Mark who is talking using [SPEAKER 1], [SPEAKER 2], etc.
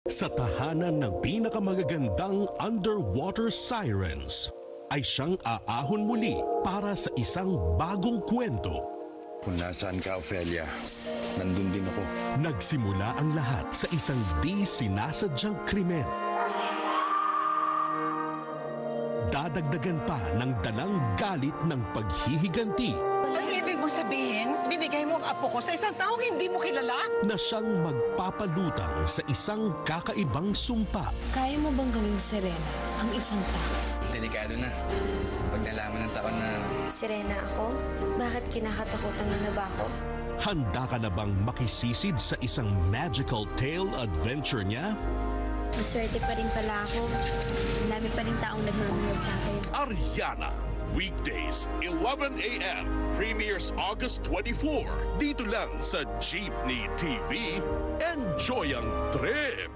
[SPEAKER 1] Sa tahanan ng pinakamagagandang underwater sirens, ay siyang aahon muli para sa isang bagong kwento.
[SPEAKER 2] Kung nasaan ka, Ophelia, nandun din ako.
[SPEAKER 1] Nagsimula ang lahat sa isang di sinasadyang krimen. Dadagdagan pa ng dalang galit ng paghihiganti
[SPEAKER 3] Ang ibig mong sabihin, binigay mo ang apo ko sa isang taong hindi mo kilala?
[SPEAKER 1] na siyang magpapalutang sa isang kakaibang sumpa.
[SPEAKER 4] Kaya mo bang gawing Serena ang isang tao?
[SPEAKER 5] Delikado na. Pag nalaman ng tao na
[SPEAKER 6] Serena ako? Bakit kinakatakutan mo na ba ako?
[SPEAKER 1] Handa ka na bang makisisid sa isang magical tale adventure niya?
[SPEAKER 6] Maswerte pa rin pala ako. Ang dami pa rin taong nagmamahal sa akin.
[SPEAKER 1] Ariana, weekdays, 11 a.m. Premieres August 24. Dito lang sa Jeepney TV. Enjoy ang trip!